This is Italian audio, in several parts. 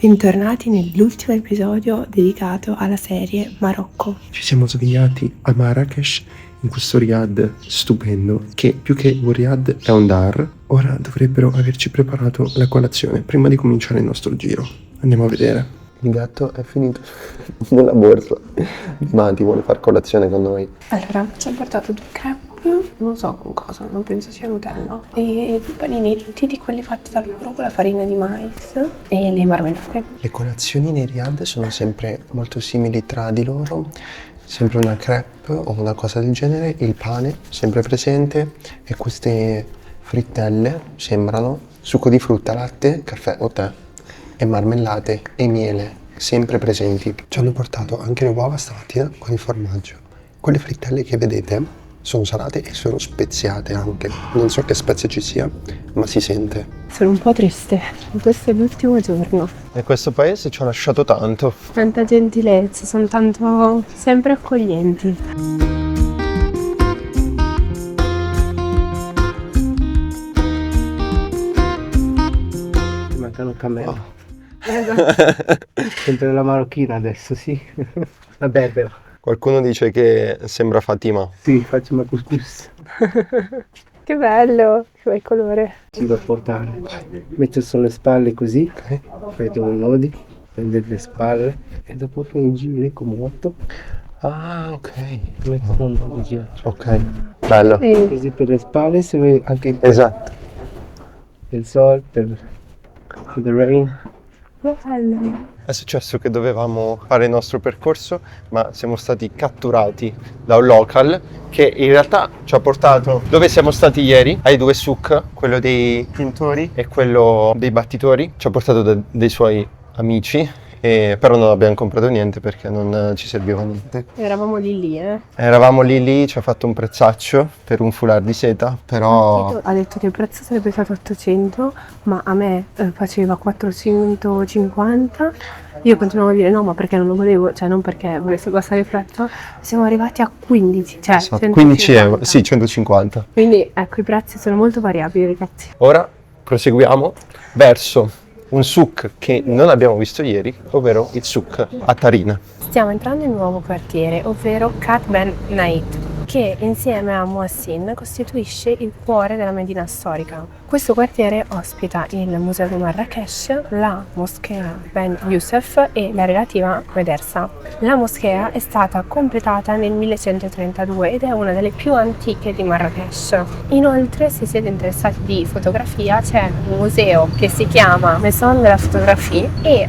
Bentornati nell'ultimo episodio dedicato alla serie Marocco. Ci siamo svegliati a Marrakesh in questo riad stupendo che più che un riad è un dar. Ora dovrebbero averci preparato la colazione prima di cominciare il nostro giro. Andiamo a vedere. Il gatto è finito nella borsa. Mati vuole far colazione con noi. Allora, ci ha portato 2 crepe, non so con cosa, non penso sia Nutella, e 2 panini ritti di quelli fatti dal burro con la farina di mais e le marmellate. Le colazioni nei riad sono sempre molto simili tra di loro. Sempre una crepe o una cosa del genere, il pane sempre presente e queste frittelle sembrano succo di frutta, latte, caffè o tè e marmellate e miele sempre presenti. Ci hanno portato anche le uova stamattina con il formaggio. Quelle frittelle che vedete sono salate e sono speziate anche. Non so che spezia ci sia, ma si sente. Sono un po' triste, questo è l'ultimo giorno. E questo paese ci ha lasciato tanto. Tanta gentilezza, sono tanto sempre accoglienti. Ti mancano cammelli. Oh. Sempre la marocchina adesso, sì. La berbera. Qualcuno dice che sembra Fatima. Sì, facciamo couscous. Che bello, che bel colore. Si da portare. Metto sulle spalle così, fai due nodi, prendi le spalle e dopo fai un giro come 8. Ah, ok. Metto un po' di giro. Ok, bello. Così per le spalle si vede anche Esatto. il sole, per the rain. Bello. È successo che dovevamo fare il nostro percorso, ma siamo stati catturati da un local che in realtà ci ha portato dove siamo stati ieri, ai 2 souk, quello dei pintori e quello dei battitori. Ci ha portato dei suoi amici, però non abbiamo comprato niente perché non ci serviva niente. Eravamo lì, Eravamo lì, ci ha fatto un prezzaccio per un foulard di seta, però... Tito ha detto che il prezzo sarebbe stato 800, ma a me faceva 450. Io continuavo a dire no, ma perché non lo volevo, cioè non perché volessi abbassare il prezzo. Siamo arrivati a 15, cioè Esatto, 15 euro, sì, 150. Quindi ecco, i prezzi sono molto variabili, ragazzi. Ora proseguiamo verso un souk che non abbiamo visto ieri, ovvero il souk a Tarina. Stiamo entrando in un nuovo quartiere, ovvero Kat Ben Naid, che insieme a Muassin costituisce il cuore della Medina storica. Questo quartiere ospita il Museo di Marrakesh, la Moschea Ben Youssef e la relativa Medersa. La moschea è stata completata nel 1132 ed è una delle più antiche di Marrakesh. Inoltre, se siete interessati di fotografia, c'è un museo che si chiama Maison de la Photographie e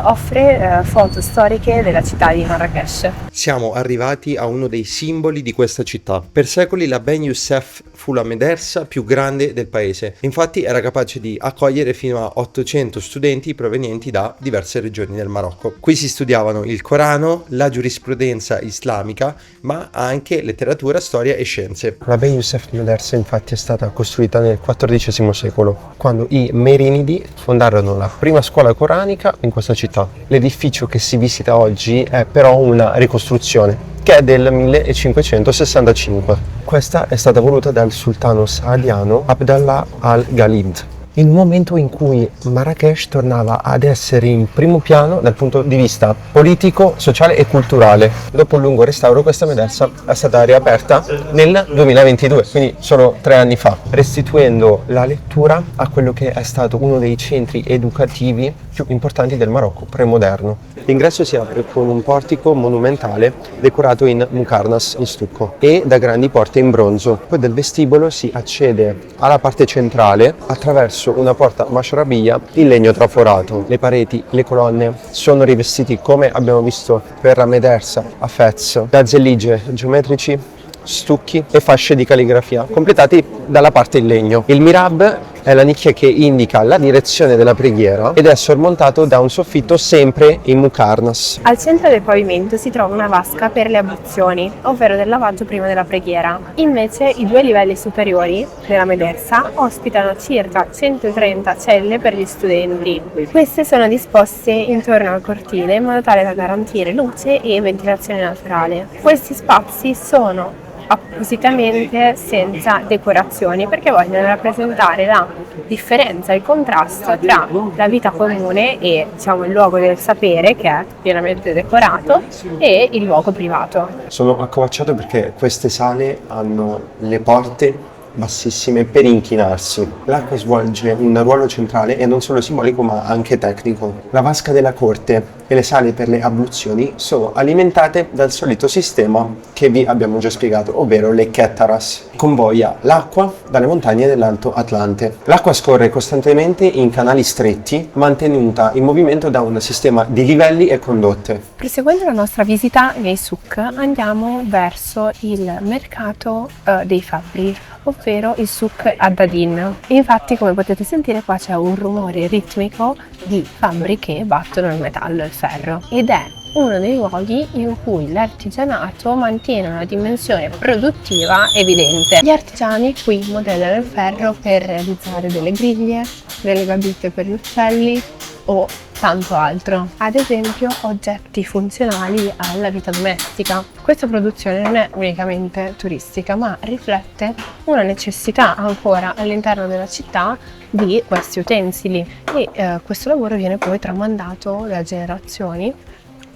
offre foto storiche della città di Marrakesh. Siamo arrivati a uno dei simboli di questa città. Per secoli la Ben Youssef fu la medersa più grande del paese. Infatti era capace di accogliere fino a 800 studenti provenienti da diverse regioni del Marocco. Qui si studiavano il Corano, la giurisprudenza islamica, ma anche letteratura, storia e scienze. La Ben Youssef medersa infatti è stata costruita nel XIV secolo, quando i Merinidi fondarono la prima scuola coranica in questa città. L'edificio che si visita oggi è però una ricostruzione che è del 1565. Questa è stata voluta dal sultano saadiano Abdallah al-Ghalib, il momento in cui Marrakesh tornava ad essere in primo piano dal punto di vista politico, sociale e culturale. Dopo un lungo restauro questa medersa è stata riaperta nel 2022, quindi solo 3 anni fa, restituendo la lettura a quello che è stato uno dei centri educativi più importanti del Marocco premoderno. L'ingresso si apre con un portico monumentale decorato in muqarnas in stucco e da grandi porte in bronzo. Poi dal vestibolo si accede alla parte centrale attraverso una porta mashrabiyya in legno traforato. Le pareti, le colonne sono rivestiti, come abbiamo visto per la medersa a Fez, da zellige geometrici, stucchi e fasce di calligrafia completati dalla parte in legno. Il mirab è la nicchia che indica la direzione della preghiera ed è sormontato da un soffitto sempre in muqarnas. Al centro del pavimento si trova una vasca per le abluzioni, ovvero del lavaggio prima della preghiera. Invece i 2 livelli superiori della medersa ospitano circa 130 celle per gli studenti. Queste sono disposte intorno al cortile in modo tale da garantire luce e ventilazione naturale. Questi spazi sono appositamente senza decorazioni, perché vogliono rappresentare la differenza, il contrasto tra la vita comune e diciamo il luogo del sapere, che è pienamente decorato, e il luogo privato. Sono accovacciato perché queste sale hanno le porte bassissime per inchinarsi. L'acqua svolge un ruolo centrale e non solo simbolico ma anche tecnico. La vasca della corte e le sale per le abluzioni sono alimentate dal solito sistema che vi abbiamo già spiegato, ovvero le Kettaras. Convoglia l'acqua dalle montagne dell'Alto Atlante. L'acqua scorre costantemente in canali stretti, mantenuta in movimento da un sistema di livelli e condotte. Proseguendo la nostra visita nei souk, andiamo verso il mercato dei fabbri, ovvero il souk Adadin. Infatti, come potete sentire, qua c'è un rumore ritmico di fabbri che battono il metallo e il ferro, ed è uno dei luoghi in cui l'artigianato mantiene una dimensione produttiva evidente. Gli artigiani qui modellano il ferro per realizzare delle griglie, delle gabbette per gli uccelli o tanto altro, ad esempio oggetti funzionali alla vita domestica. Questa produzione non è unicamente turistica, ma riflette una necessità ancora all'interno della città di questi utensili, e questo lavoro viene poi tramandato da generazioni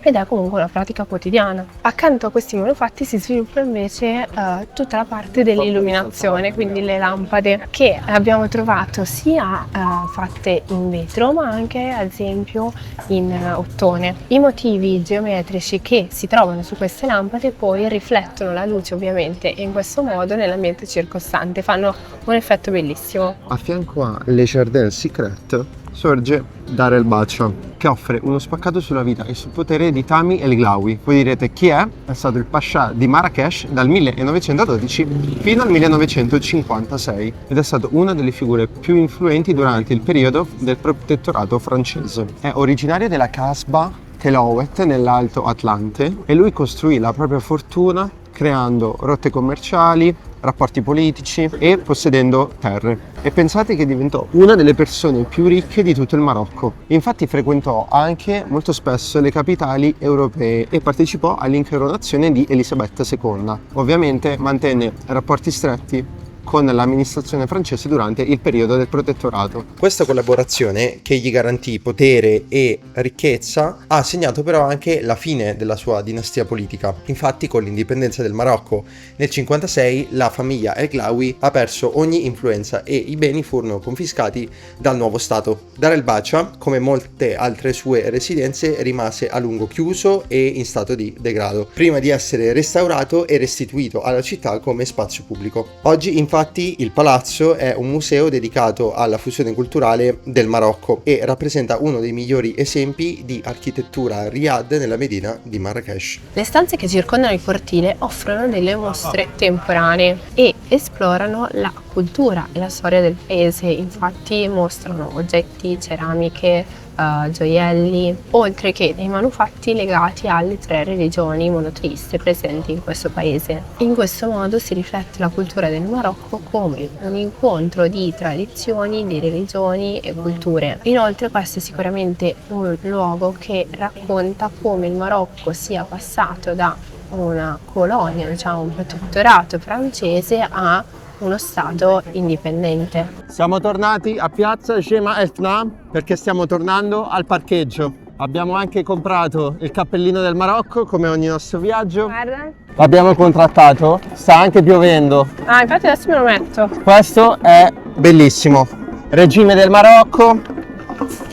ed è comunque una pratica quotidiana. Accanto a questi manufatti si sviluppa invece tutta la parte dell'illuminazione, quindi le lampade che abbiamo trovato sia fatte in vetro ma anche ad esempio in ottone. I motivi geometrici che si trovano su queste lampade poi riflettono la luce ovviamente in questo modo nell'ambiente circostante, fanno un effetto bellissimo. A fianco a Le Jardin Secret sorge Dar el Bacha, che offre uno spaccato sulla vita e sul potere di Tamim El Glaoui. Voi direte chi è? È stato il pascià di Marrakech dal 1912 fino al 1956 ed è stato una delle figure più influenti durante il periodo del protettorato francese. È originario della Casbah Kelouet nell'Alto Atlante e lui costruì la propria fortuna creando rotte commerciali, rapporti politici e possedendo terre. E pensate che diventò una delle persone più ricche di tutto il Marocco. Infatti frequentò anche molto spesso le capitali europee e partecipò all'incoronazione di Elisabetta II. Ovviamente mantenne rapporti stretti con l'amministrazione francese durante il periodo del protettorato. Questa collaborazione, che gli garantì potere e ricchezza, ha segnato però anche la fine della sua dinastia politica. Infatti, con l'indipendenza del Marocco nel 1956, la famiglia El Glaoui ha perso ogni influenza e i beni furono confiscati dal nuovo stato. Dar el Bacha, come molte altre sue residenze, rimase a lungo chiuso e in stato di degrado, prima di essere restaurato e restituito alla città come spazio pubblico. Oggi, infatti, il palazzo è un museo dedicato alla fusione culturale del Marocco e rappresenta uno dei migliori esempi di architettura Riyadh nella Medina di Marrakech. Le stanze che circondano il cortile offrono delle mostre temporanee e esplorano la cultura e la storia del paese. Infatti mostrano oggetti, ceramiche, gioielli, oltre che dei manufatti legati alle 3 religioni monoteiste presenti in questo paese. In questo modo si riflette la cultura del Marocco come un incontro di tradizioni, di religioni e culture. Inoltre questo è sicuramente un luogo che racconta come il Marocco sia passato da una colonia, diciamo un protettorato francese, a uno stato indipendente. Siamo tornati a piazza Jemaa El Fna perché stiamo tornando al parcheggio. Abbiamo anche comprato il cappellino del Marocco come ogni nostro viaggio. Guarda. L'abbiamo contrattato, sta anche piovendo. Ah, infatti adesso me lo metto. Questo è bellissimo. Regime del Marocco,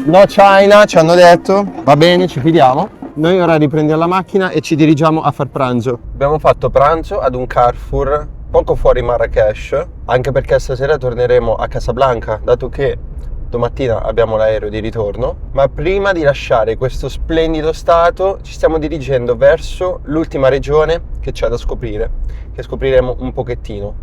no China, ci hanno detto. Va bene, ci fidiamo. Noi ora riprendiamo la macchina e ci dirigiamo a far pranzo. Abbiamo fatto pranzo ad un Carrefour poco fuori Marrakech, anche perché stasera torneremo a Casablanca, dato che domattina abbiamo l'aereo di ritorno. Ma prima di lasciare questo splendido stato ci stiamo dirigendo verso l'ultima regione che c'è da scoprire, che scopriremo un pochettino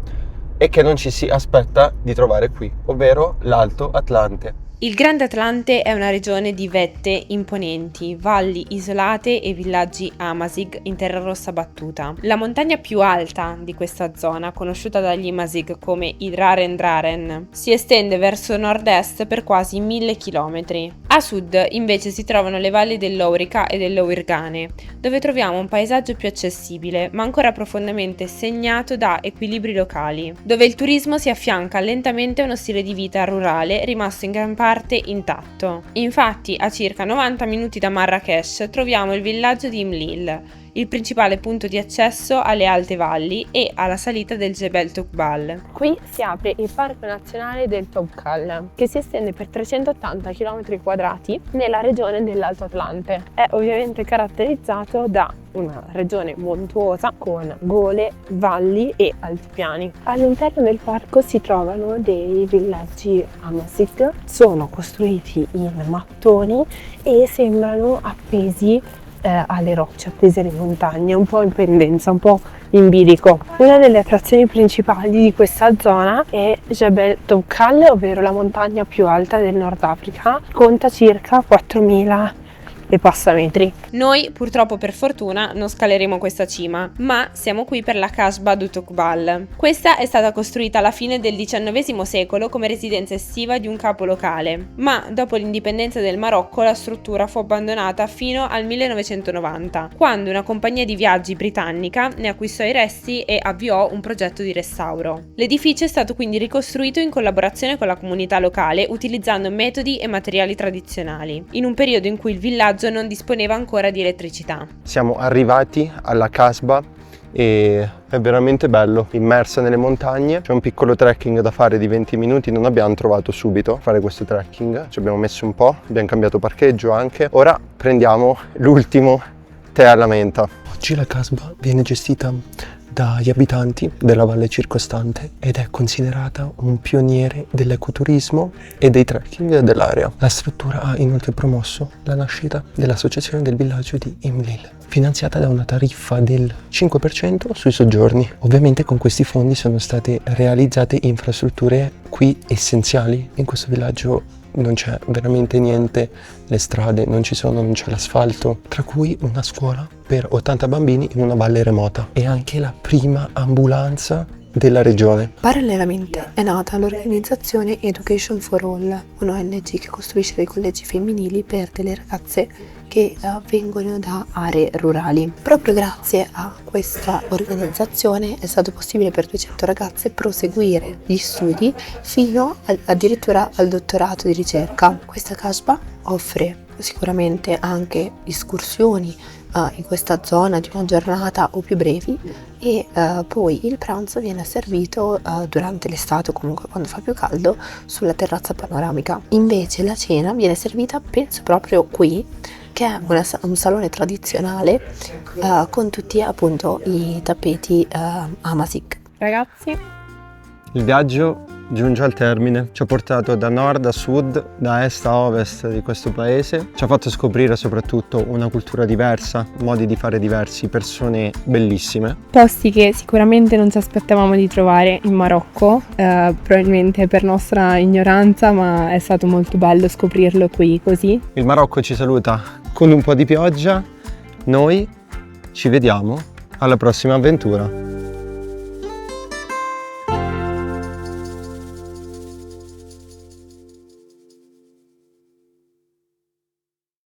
e che non ci si aspetta di trovare qui, ovvero l'Alto Atlante. Il Grande Atlante è una regione di vette imponenti, valli isolate e villaggi Amazigh in terra rossa battuta. La montagna più alta di questa zona, conosciuta dagli Amazigh come i Draren Draren, si estende verso nord-est per quasi 1000 km. A sud invece si trovano le valli dell'Aurica e dell'Oirgane, dove troviamo un paesaggio più accessibile, ma ancora profondamente segnato da equilibri locali, dove il turismo si affianca lentamente a uno stile di vita rurale rimasto in gran parte intatto. Infatti, a circa 90 minuti da Marrakech troviamo il villaggio di Imlil, il principale punto di accesso alle alte valli e alla salita del Jebel Toubkal. Qui si apre il Parco Nazionale del Toubkal, che si estende per 380 km² nella regione dell'Alto Atlante. È ovviamente caratterizzato da una regione montuosa con gole, valli e altipiani. All'interno del parco si trovano dei villaggi Amazigh, sono costruiti in mattoni e sembrano appesi alle rocce, appese alle montagne, un po' in pendenza, un po' in bilico. Una delle attrazioni principali di questa zona è Jebel Toubkal, ovvero la montagna più alta del Nord Africa, conta circa 4000 e passametri. Noi purtroppo per fortuna non scaleremo questa cima, ma siamo qui per la Kasbah du Toubkal. Questa è stata costruita alla fine del XIX secolo come residenza estiva di un capo locale, ma dopo l'indipendenza del Marocco la struttura fu abbandonata fino al 1990, quando una compagnia di viaggi britannica ne acquistò i resti e avviò un progetto di restauro. L'edificio è stato quindi ricostruito in collaborazione con la comunità locale utilizzando metodi e materiali tradizionali, in un periodo in cui il villaggio non disponeva ancora di elettricità. Siamo arrivati alla Kasbah e è veramente bello, immersa nelle montagne. C'è un piccolo trekking da fare di 20 minuti, non abbiamo trovato subito a fare questo trekking, ci abbiamo messo un po', abbiamo cambiato parcheggio anche. Ora prendiamo l'ultimo tè alla menta. Oggi la Kasbah viene gestita dagli abitanti della valle circostante ed è considerata un pioniere dell'ecoturismo e dei trekking dell'area. La struttura ha inoltre promosso la nascita dell'associazione del villaggio di Imlil, finanziata da una tariffa del 5% sui soggiorni. Ovviamente con questi fondi sono state realizzate infrastrutture qui essenziali. In questo villaggio non c'è veramente niente, le strade non c'è l'asfalto, tra cui una scuola per 80 bambini in una valle remota e anche la prima ambulanza della regione. Parallelamente è nata l'organizzazione Education for All, un'ONG che costruisce dei collegi femminili per delle ragazze che vengono da aree rurali. Proprio grazie a questa organizzazione è stato possibile per 200 ragazze proseguire gli studi fino addirittura al dottorato di ricerca. Questa Kasbah offre sicuramente anche escursioni in questa zona di una giornata o più brevi e poi il pranzo viene servito durante l'estate o comunque quando fa più caldo sulla terrazza panoramica. Invece la cena viene servita, penso proprio qui, che è un salone tradizionale con tutti appunto i tappeti Amazigh. Ragazzi, Il viaggio giunge al termine, ci ha portato da nord a sud, da est a ovest di questo paese, ci ha fatto scoprire soprattutto una cultura diversa, modi di fare diversi, persone bellissime. posti che sicuramente non ci aspettavamo di trovare in Marocco, probabilmente per nostra ignoranza, ma è stato molto bello scoprirlo qui così. Il Marocco ci saluta con un po' di pioggia, noi ci vediamo alla prossima avventura.